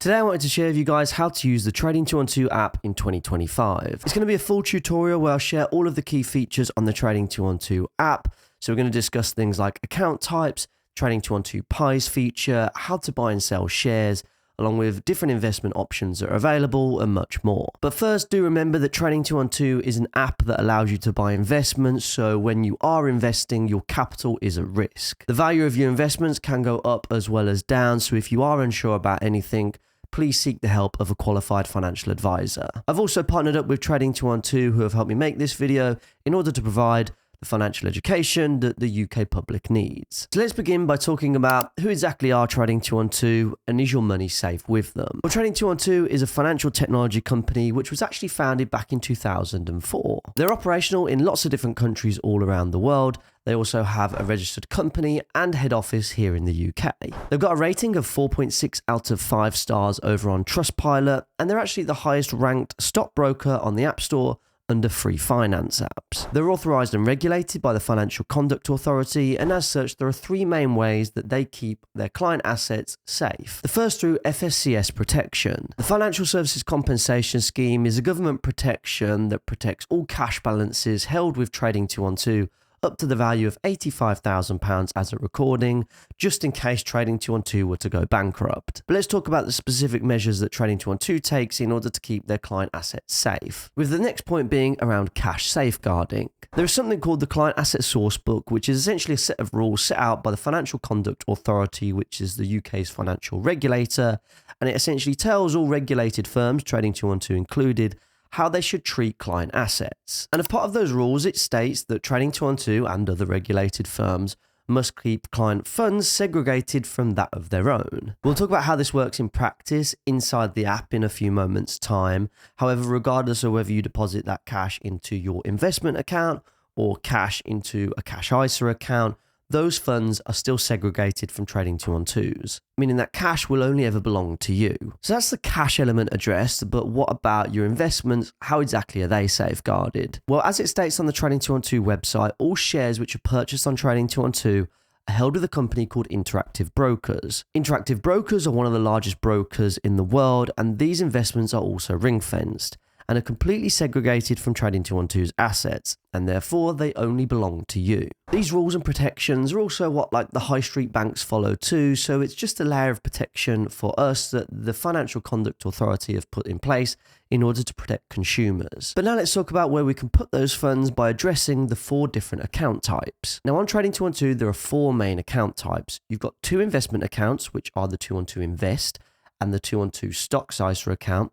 Today I wanted to share with you guys how to use the Trading 212 app in 2025. It's going to be a full tutorial where I'll share all of the key features on the Trading 212 app. So we're going to discuss things like account types, Trading 212 Pies feature, how to buy and sell shares, along with different investment options that are available and much more. But first, do remember that Trading 212 is an app that allows you to buy investments, so when you are investing, your capital is at risk. The value of your investments can go up as well as down, so if you are unsure about anything, please seek the help of a qualified financial advisor. I've also partnered up with Trading 212 who have helped me make this video in order to provide the financial education that the UK public needs. So let's begin by talking about who exactly are Trading 212 and is your money safe with them? Well, Trading 212 is a financial technology company which was actually founded back in 2004. They're operational in lots of different countries all around the world. They also have a registered company and head office here in the UK. They've got a rating of 4.6 out of 5 stars over on Trustpilot, and they're actually the highest ranked stockbroker on the App Store under free finance apps. They're authorized and regulated by the Financial Conduct Authority, and as such, there are 3 main ways that they keep their client assets safe. The first through FSCS protection. The Financial Services Compensation Scheme is a government protection that protects all cash balances held with Trading 212 up to the value of £85,000 as a recording, just in case Trading 212 were to go bankrupt. But let's talk about the specific measures that Trading 212 takes in order to keep their client assets safe. With the next point being around cash safeguarding. There is something called the Client Asset Sourcebook, which is essentially a set of rules set out by the Financial Conduct Authority, which is the UK's financial regulator, and it essentially tells all regulated firms, Trading 212 included, how they should treat client assets. And as part of those rules, it states that Trading 212 and other regulated firms must keep client funds segregated from that of their own. We'll talk about how this works in practice inside the app in a few moments' time. However, regardless of whether you deposit that cash into your investment account or cash into a cash ISA account, those funds are still segregated from Trading 212's, meaning that cash will only ever belong to you. So that's the cash element addressed, but what about your investments? How exactly are they safeguarded? Well, as it states on the Trading 212 website, all shares which are purchased on Trading 212 are held with a company called Interactive Brokers. Interactive Brokers are one of the largest brokers in the world, and these investments are also ring-fenced and are completely segregated from Trading 212's assets, and therefore they only belong to you. These rules and protections are also what the high street banks follow too, so it's just a layer of protection for us that the Financial Conduct Authority have put in place in order to protect consumers. But now let's talk about where we can put those funds by addressing the 4 different account types. Now on Trading 212 there are 4 main account types. You've got 2 investment accounts, which are the 212 Invest and the 212 Stocks ISA account.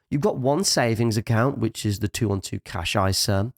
You've got 1 savings account, which is the 212 Cash ISA,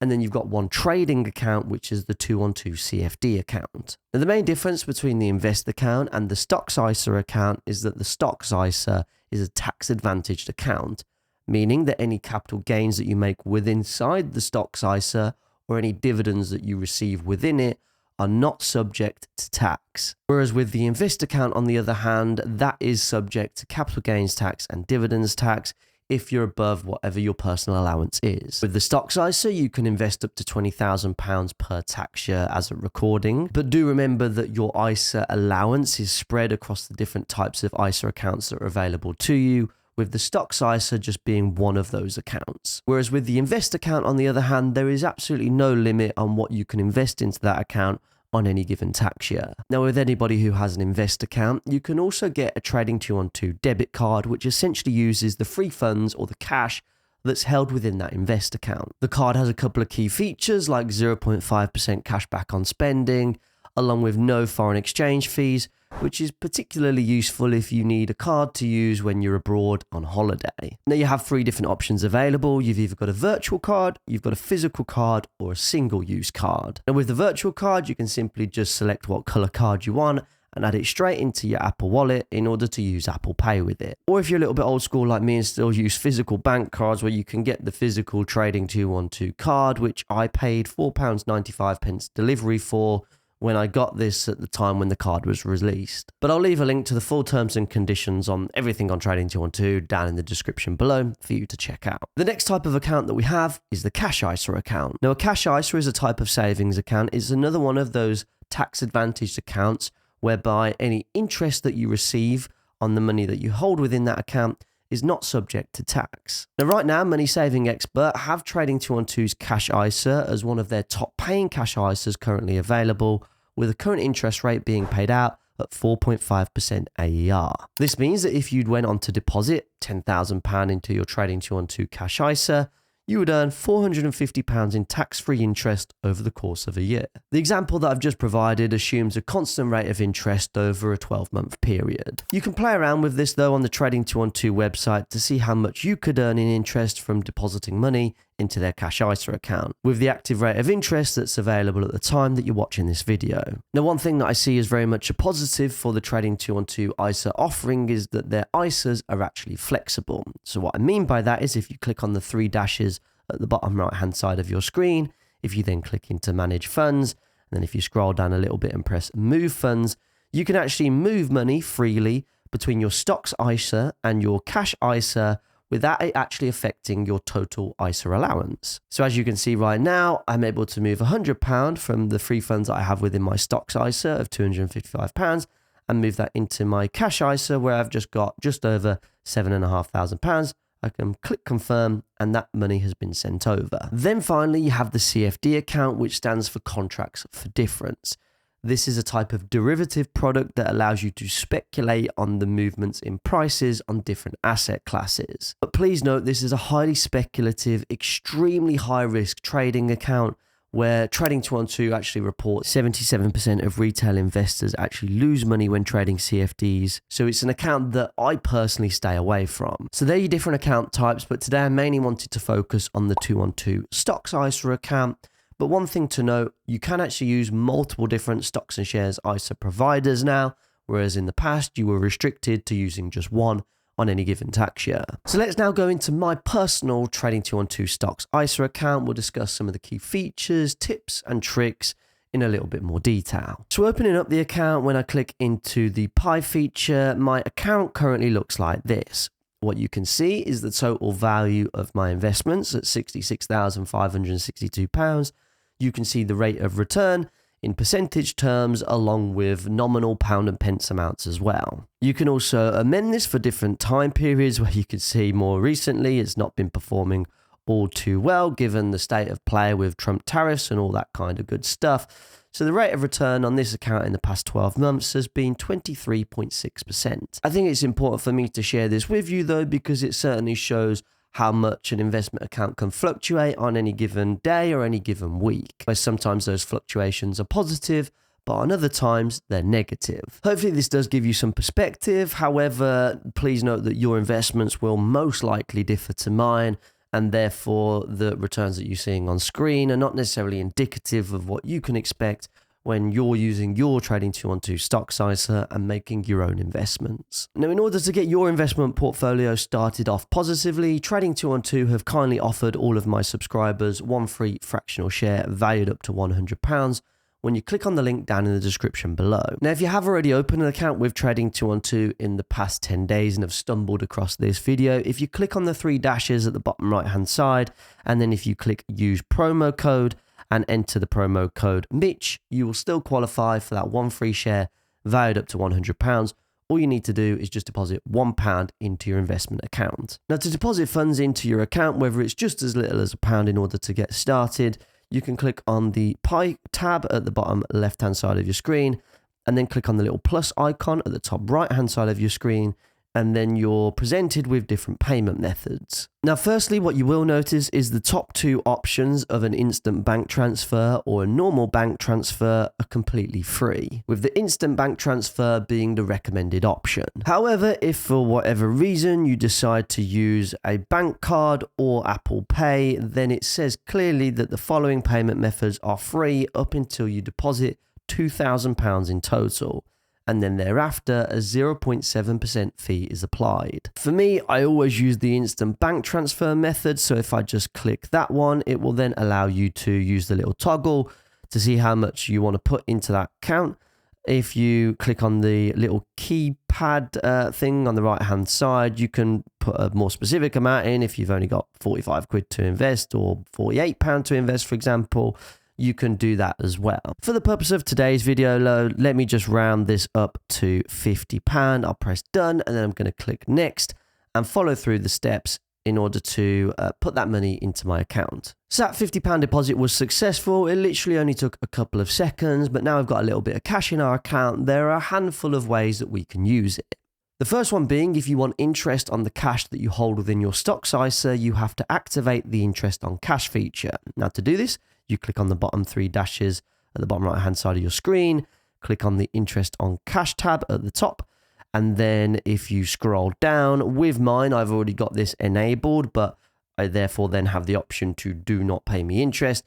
and then you've got 1 trading account, which is the 212 CFD account. Now, the main difference between the Invest account and the Stocks ISA account is that the Stocks ISA is a tax-advantaged account, meaning that any capital gains that you make inside the Stocks ISA or any dividends that you receive within it are not subject to tax. Whereas with the Invest account, on the other hand, that is subject to capital gains tax and dividends tax if you're above whatever your personal allowance is. With the Stocks ISA, you can invest up to £20,000 per tax year as a recording, but do remember that your ISA allowance is spread across the different types of ISA accounts that are available to you, with the Stocks ISA just being one of those accounts. Whereas with the Invest account, on the other hand, there is absolutely no limit on what you can invest into that account on any given tax year. Now, with anybody who has an Invest account, you can also get a Trading 212 debit card, which essentially uses the free funds or the cash that's held within that Invest account. The card has a couple of key features like 0.5% cash back on spending, along with no foreign exchange fees, which is particularly useful if you need a card to use when you're abroad on holiday. Now you have 3 different options available. You've either got a virtual card, you've got a physical card, or a single-use card. Now with the virtual card, you can simply just select what color card you want and add it straight into your Apple Wallet in order to use Apple Pay with it. Or if you're a little bit old school like me and still use physical bank cards, where you can get the physical Trading 212 card, which I paid £4.95 delivery for when I got this at the time when the card was released. But I'll leave a link to the full terms and conditions on everything on Trading 212 down in the description below for you to check out. The next type of account that we have is the Cash ISA account. Now, a Cash ISA is a type of savings account. It's another one of those tax-advantaged accounts whereby any interest that you receive on the money that you hold within that account is not subject to tax. Now, right now, Money Saving Expert have Trading212's Cash ISA as one of their top paying cash ISAs currently available, with a current interest rate being paid out at 4.5% AER. This means that if you'd went on to deposit £10,000 into your Trading212 Cash ISA, you would earn £450 in tax-free interest over the course of a year. The example that I've just provided assumes a constant rate of interest over a 12-month period. You can play around with this though on the Trading212 website to see how much you could earn in interest from depositing money into their Cash ISA account, with the active rate of interest that's available at the time that you're watching this video. Now, one thing that I see as very much a positive for the Trading212 ISA offering is that their ISAs are actually flexible. So what I mean by that is if you click on the three dashes at the bottom right hand side of your screen, if you then click into Manage Funds, and then if you scroll down a little bit and press Move Funds, you can actually move money freely between your stocks ISA and your cash ISA without it actually affecting your total ISA allowance. So as you can see right now, I'm able to move £100 from the free funds that I have within my stocks ISA of £255 and move that into my cash ISA where I've just got just over £7,500. I can click confirm and that money has been sent over. Then finally, you have the CFD account, which stands for Contracts for Difference. This is a type of derivative product that allows you to speculate on the movements in prices on different asset classes. But please note, this is a highly speculative, extremely high risk trading account where Trading212 actually reports 77% of retail investors actually lose money when trading CFDs. So it's an account that I personally stay away from. So there are your different account types, but today I mainly wanted to focus on the 212 Stocks ISA account. But one thing to note, you can actually use multiple different stocks and shares ISA providers now, whereas in the past you were restricted to using just one on any given tax year. So let's now go into my personal Trading212 Stocks ISA account. We'll discuss some of the key features, tips and tricks in a little bit more detail. So opening up the account, when I click into the pie feature, my account currently looks like this. What you can see is the total value of my investments at £66,562. You can see the rate of return in percentage terms along with nominal pound and pence amounts as well. You can also amend this for different time periods where you can see more recently it's not been performing all too well given the state of play with Trump tariffs and all that kind of good stuff. So the rate of return on this account in the past 12 months has been 23.6%. I think it's important for me to share this with you though, because it certainly shows how much an investment account can fluctuate on any given day or any given week. Where sometimes those fluctuations are positive, but on other times they're negative. Hopefully this does give you some perspective. However, please note that your investments will most likely differ to mine, and therefore the returns that you're seeing on screen are not necessarily indicative of what you can expect when you're using your Trading212 Stocks ISA and making your own investments. Now, in order to get your investment portfolio started off positively, Trading212 have kindly offered all of my subscribers one free fractional share valued up to £100 when you click on the link down in the description below. Now, if you have already opened an account with Trading212 in the past 10 days and have stumbled across this video, if you click on the three dashes at the bottom right hand side, and then if you click use promo code, and enter the promo code Mitch, you will still qualify for that one free share valued up to £100. All you need to do is just deposit £1 into your investment account. Now, to deposit funds into your account, whether it's just as little as £1 in order to get started, you can click on the pie tab at the bottom left-hand side of your screen, and then click on the little plus icon at the top right-hand side of your screen, and then you're presented with different payment methods. Now, firstly, what you will notice is the top two options of an instant bank transfer or a normal bank transfer are completely free, with the instant bank transfer being the recommended option. However, if for whatever reason you decide to use a bank card or Apple Pay, then it says clearly that the following payment methods are free up until you deposit £2,000 in total, and then thereafter a 0.7% fee is applied. For me, I always use the instant bank transfer method, so if I just click that one, it will then allow you to use the little toggle to see how much you want to put into that account. If you click on the little keypad thing on the right hand side, you can put a more specific amount in. If you've only got 45 quid to invest or £48 to invest, for example, you can do that as well. For the purpose of today's video, let me just round this up to £50. I'll press done, and then I'm going to click next and follow through the steps in order to put that money into my account. So that £50 deposit was successful. It literally only took a couple of seconds, but now we've got a little bit of cash in our account. There are a handful of ways that we can use it. The first one being, if you want interest on the cash that you hold within your stocks ISA, you have to activate the interest on cash feature. Now to do this, you click on the bottom 3 dashes at the bottom right hand side of your screen, click on the interest on cash tab at the top, and then if you scroll down, with mine, I've already got this enabled, but I therefore then have the option to do not pay me interest.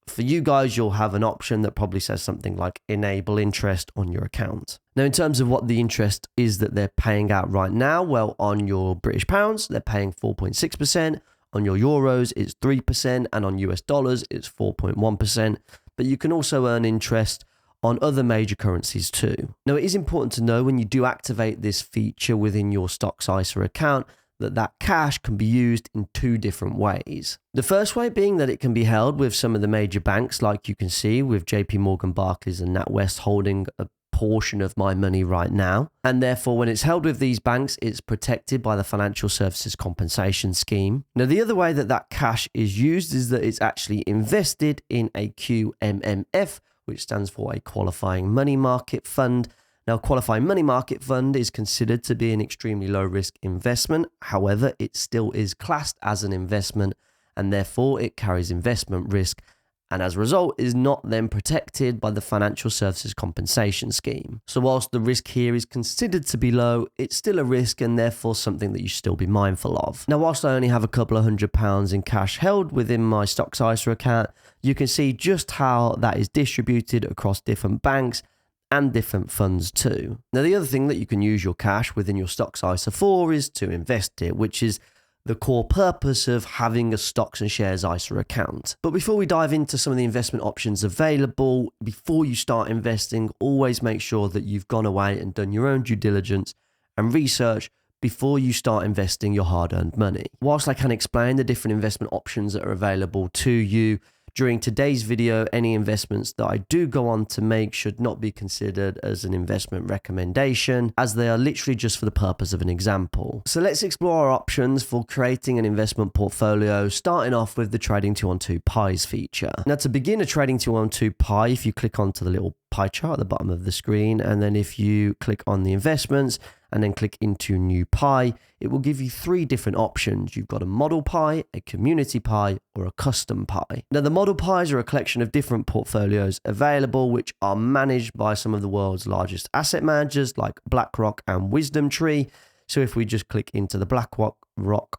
For you guys, you'll have an option that probably says something like enable interest on your account. Now, in terms of what the interest is that they're paying out right now, well, on your British pounds, they're paying 4.6%. On your euros, it's 3%. And on US dollars, it's 4.1%. But you can also earn interest on other major currencies too. Now, it is important to know when you do activate this feature within your stocks ISA account that cash can be used in 2 different ways. The first way being that it can be held with some of the major banks, like you can see with JP Morgan, Barclays and NatWest holding a portion of my money right now. And therefore, when it's held with these banks, it's protected by the Financial Services Compensation Scheme. Now, the other way that cash is used is that it's actually invested in a QMMF, which stands for a qualifying money market fund. Now, qualifying money market fund is considered to be an extremely low risk investment. However, it still is classed as an investment, and therefore it carries investment risk, and as a result is not then protected by the Financial Services Compensation Scheme. So whilst the risk here is considered to be low, it's still a risk and therefore something that you should still be mindful of. Now, whilst I only have a couple of £100 in cash held within my stocks ISA account, you can see just how that is distributed across different banks and different funds too. Now, the other thing that you can use your cash within your stocks ISA for is to invest it, which is the core purpose of having a stocks and shares ISA account. But before we dive into some of the investment options available, before you start investing, always make sure that you've gone away and done your own due diligence and research before you start investing your hard-earned money. Whilst I can explain the different investment options that are available to you, during today's video, any investments that I do go on to make should not be considered as an investment recommendation, as they are literally just for the purpose of an example. So let's explore our options for creating an investment portfolio, starting off with the Trading 212 Pies feature. Now, to begin a Trading 212 Pie, if you click onto the little pie chart at the bottom of the screen, and then if you click on the investments and then click into new pie, it will give you 3 different options. You've got a model pie, a community pie, or a custom pie. Now, the model pies are a collection of different portfolios available, which are managed by some of the world's largest asset managers like BlackRock and WisdomTree. So if we just click into the BlackRock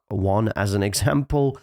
one as an example,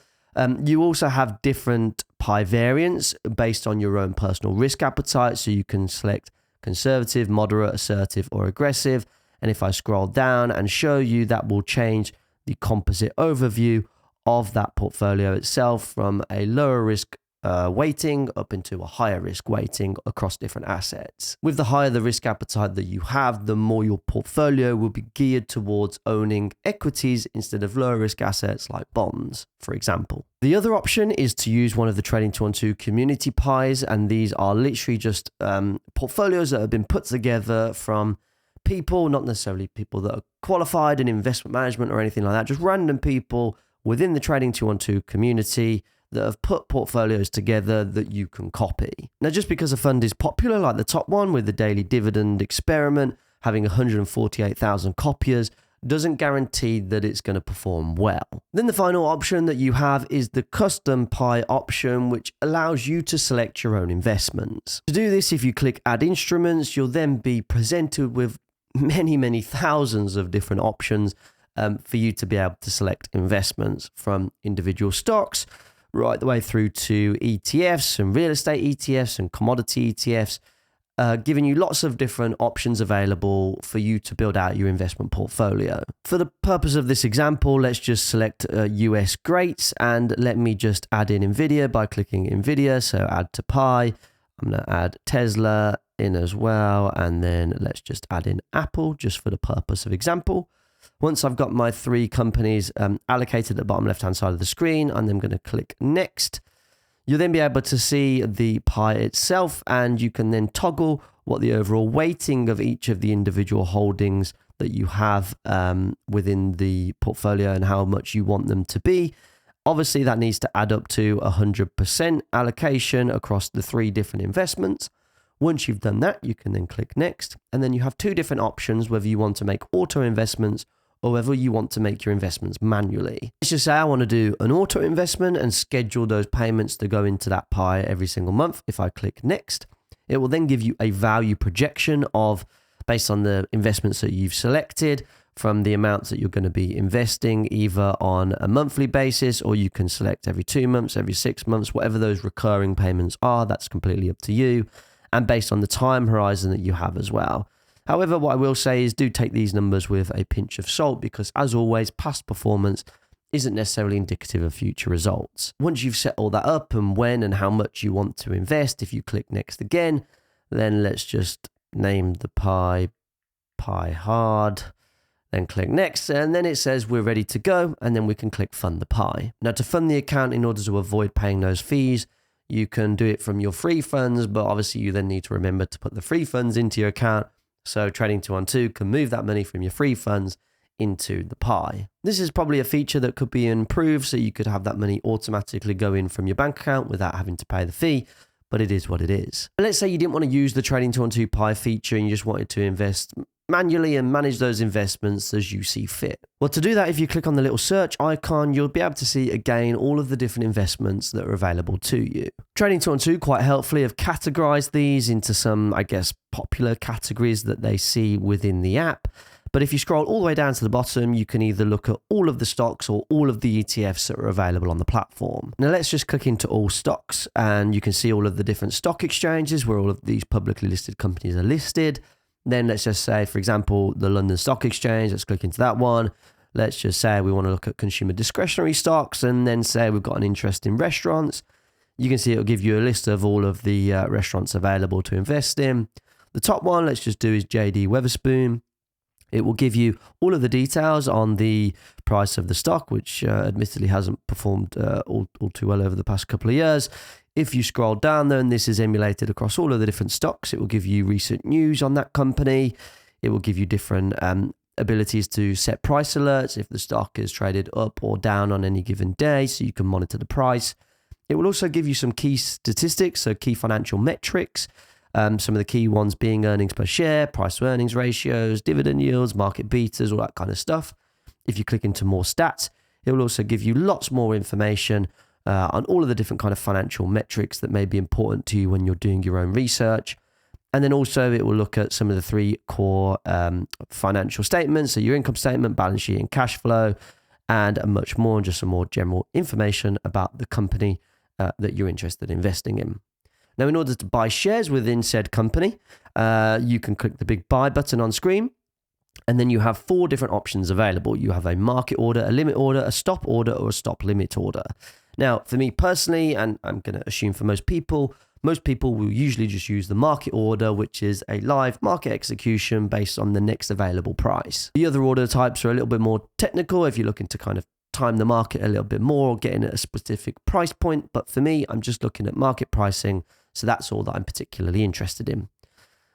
you also have different pie variants based on your own personal risk appetite. So you can select conservative, moderate, assertive, or aggressive. And if I scroll down and show you, that will change the composite overview of that portfolio itself from a lower risk weighting up into a higher risk weighting across different assets. With the higher the risk appetite that you have, the more your portfolio will be geared towards owning equities instead of lower risk assets like bonds, for example. The other option is to use one of the Trading 212 community pies, and these are literally just portfolios that have been put together from people, not necessarily people that are qualified in investment management or anything like that, just random people within the Trading 212 community that have put portfolios together that you can copy. Now, just because a fund is popular, like the top one with the daily dividend experiment having 148,000 copiers, doesn't guarantee that it's going to perform well. Then the final option that you have is the custom pie option, which allows you to select your own investments. To do this, if you click add instruments, you'll then be presented with many thousands of different options for you to be able to select investments, from individual stocks right the way through to ETFs and real estate ETFs and commodity ETFs, giving you lots of different options available for you to build out your investment portfolio. For the purpose of this example, let's just select US Greats, and let me just add in NVIDIA by clicking NVIDIA. So add to pie. I'm going to add Tesla in as well, and then let's just add in Apple just for the purpose of example. Once I've got my 3 companies allocated at the bottom left hand side of the screen, and I'm going to click next. You'll then be able to see the pie itself, and you can then toggle what the overall weighting of each of the individual holdings that you have within the portfolio and how much you want them to be. Obviously, that needs to add up to 100% allocation across the 3 different investments. Once you've done that, you can then click next, and then you have 2 different options, whether you want to make auto investments or whether you want to make your investments manually. Let's just say I want to do an auto investment and schedule those payments to go into that pie every single month. If I click next, it will then give you a value projection of, based on the investments that you've selected, from the amounts that you're going to be investing either on a monthly basis, or you can select every 2 months, every 6 months, whatever those recurring payments are, that's completely up to you, and based on the time horizon that you have as well. However, what I will say is do take these numbers with a pinch of salt, because as always, past performance isn't necessarily indicative of future results. Once you've set all that up and when and how much you want to invest, if you click next again, then let's just name the pie hard, then click next, and then it says we're ready to go, and then we can click fund the pie. Now, to fund the account, in order to avoid paying those fees, you can do it from your free funds, but obviously you then need to remember to put the free funds into your account. So Trading212 can move that money from your free funds into the pie. This is probably a feature that could be improved, so you could have that money automatically go in from your bank account without having to pay the fee, but it is what it is. But let's say you didn't want to use the Trading212 pie feature and you just wanted to invest manually and manage those investments as you see fit. Well, to do that, if you click on the little search icon, you'll be able to see again all of the different investments that are available to you. Trading212 quite helpfully have categorized these into some, I guess, popular categories that they see within the app. But if you scroll all the way down to the bottom, you can either look at all of the stocks or all of the ETFs that are available on the platform. Now let's just click into all stocks, and you can see all of the different stock exchanges where all of these publicly listed companies are listed. Then let's just say, for example, the London Stock Exchange, let's click into that one. Let's just say we want to look at consumer discretionary stocks, and then say we've got an interest in restaurants. You can see it'll give you a list of all of the restaurants available to invest in. The top one, let's just do, is JD Wetherspoon. It will give you all of the details on the price of the stock, which admittedly hasn't performed all too well over the past couple of years. If you scroll down there, and this is emulated across all of the different stocks, it will give you recent news on that company. It will give you different abilities to set price alerts if the stock is traded up or down on any given day, so you can monitor the price. It will also give you some key statistics, so key financial metrics. Some of the key ones being earnings per share, price to earnings ratios, dividend yields, market betas, all that kind of stuff. If you click into more stats, it will also give you lots more information on all of the different kind of financial metrics that may be important to you when you're doing your own research. And then also it will look at some of the 3 core financial statements, so your income statement, balance sheet, and cash flow, and much more, and just some more general information about the company that you're interested in investing in. Now, in order to buy shares within said company, you can click the big buy button on screen, and then you have 4 different options available. You have a market order, a limit order, a stop order, or a stop limit order. Now, for me personally, and I'm going to assume for most people will usually just use the market order, which is a live market execution based on the next available price. The other order types are a little bit more technical if you're looking to kind of time the market a little bit more, getting at a specific price point. But for me, I'm just looking at market pricing, so that's all that I'm particularly interested in.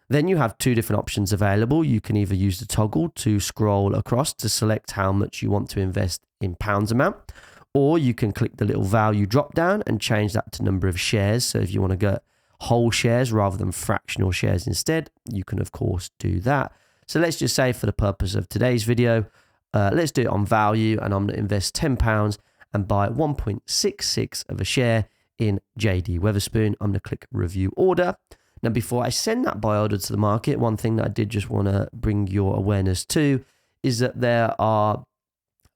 Then you have 2 different options available. You can either use the toggle to scroll across to select how much you want to invest in pounds amount, or you can click the little value drop down and change that to number of shares. So if you want to get whole shares rather than fractional shares instead, you can of course do that. So let's just say for the purpose of today's video, let's do it on value, and I'm going to invest £10 and buy 1.66 of a share in JD Wetherspoon. I'm going to click review order. Now, before I send that buy order to the market, one thing that I did just want to bring your awareness to is that there are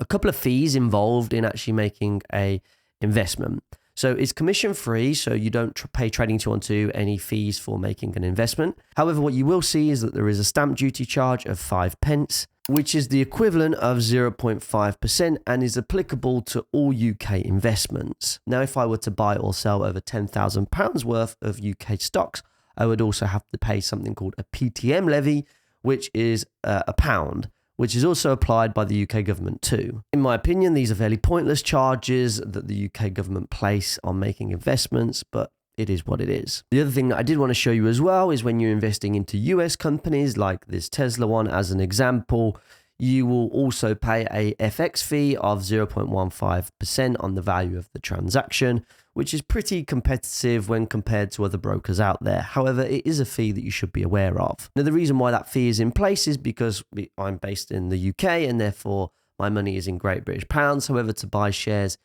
a couple of fees involved in actually making a investment. So it's commission free, so you don't pay Trading212 any fees for making an investment. However, what you will see is that there is a stamp duty charge of 5p, which is the equivalent of 0.5% and is applicable to all UK investments. Now, if I were to buy or sell over £10,000 worth of UK stocks, I would also have to pay something called a PTM levy, which is £1, which is also applied by the UK government too. In my opinion, these are fairly pointless charges that the UK government place on making investments, but it is what it is. The other thing that I did want to show you as well is when you're investing into US companies, like this Tesla one as an example, you will also pay a FX fee of 0.15% on the value of the transaction, which is pretty competitive when compared to other brokers out there. However, it is a fee that you should be aware of. Now, the reason why that fee is in place is because I'm based in the UK and therefore my money is in Great British pounds. However, to buy shares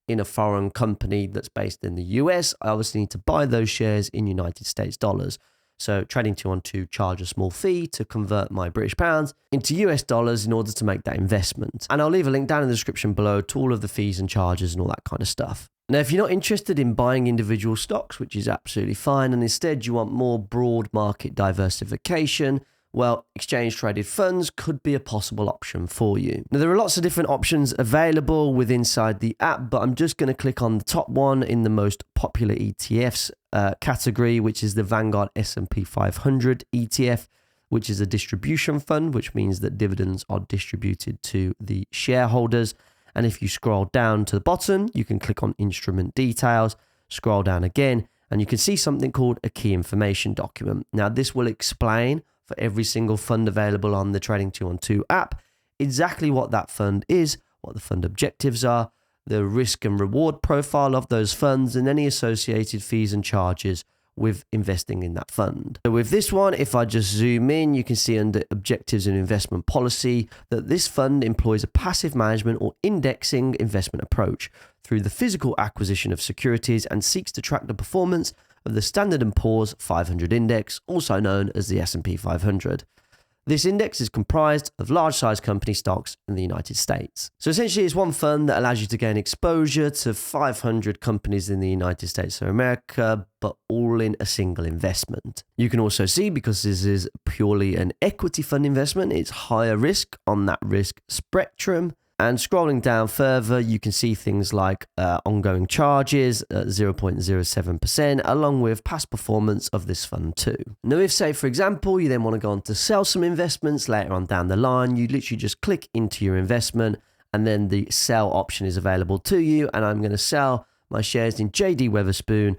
in a foreign company that's based in the US, I obviously need to buy those shares in United States dollars. So Trading212 charge a small fee to convert my British pounds into US dollars in order to make that investment. And I'll leave a link down in the description below to all of the fees and charges and all that kind of stuff. Now, if you're not interested in buying individual stocks, which is absolutely fine, and instead you want more broad market diversification, well, exchange traded funds could be a possible option for you. Now, there are lots of different options available inside the app, but I'm just going to click on the top one in the most popular ETFs category, which is the Vanguard S&P 500 ETF, which is a distribution fund, which means that dividends are distributed to the shareholders. And if you scroll down to the bottom, you can click on instrument details, scroll down again, and you can see something called a key information document. Now, this will explain for every single fund available on the Trading212 app exactly what that fund is, what the fund objectives are, the risk and reward profile of those funds, and any associated fees and charges with investing in that fund. So with this one, if I just zoom in, you can see under objectives and investment policy that this fund employs a passive management or indexing investment approach through the physical acquisition of securities and seeks to track the performance of the Standard & Poor's 500 index, also known as the S&P 500. This index is comprised of large-sized company stocks in the United States. So essentially, it's one fund that allows you to gain exposure to 500 companies in the United States of America, but all in a single investment. You can also see, because this is purely an equity fund investment, it's higher risk on that risk spectrum. And scrolling down further, you can see things like ongoing charges at 0.07%, along with past performance of this fund too. Now, if, say, for example, you then want to go on to sell some investments later on down the line, you literally just click into your investment and then the sell option is available to you. And I'm going to sell my shares in JD Wetherspoon,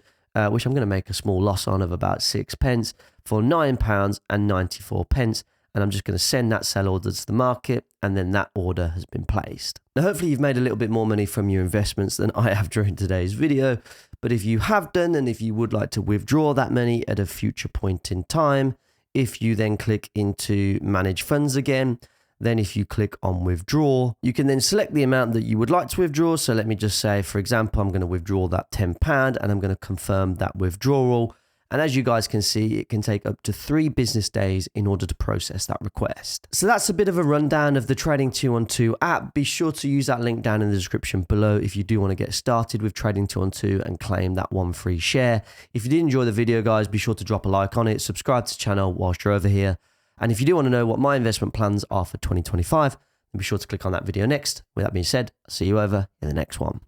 which I'm going to make a small loss on of about 6p for £9.94. And I'm just going to send that sell order to the market, and then that order has been placed. Now, hopefully you've made a little bit more money from your investments than I have during today's video, but if you have done, and if you would like to withdraw that money at a future point in time, if you then click into manage funds again, then if you click on withdraw, you can then select the amount that you would like to withdraw. So let me just say, for example, I'm going to withdraw that £10 and I'm going to confirm that withdrawal. And as you guys can see, it can take up to 3 business days in order to process that request. So that's a bit of a rundown of the Trading212 app. Be sure to use that link down in the description below if you do want to get started with Trading212 and claim that one free share. If you did enjoy the video, guys, be sure to drop a like on it, subscribe to the channel whilst you're over here. And if you do want to know what my investment plans are for 2025, then be sure to click on that video next. With that being said, I'll see you over in the next one.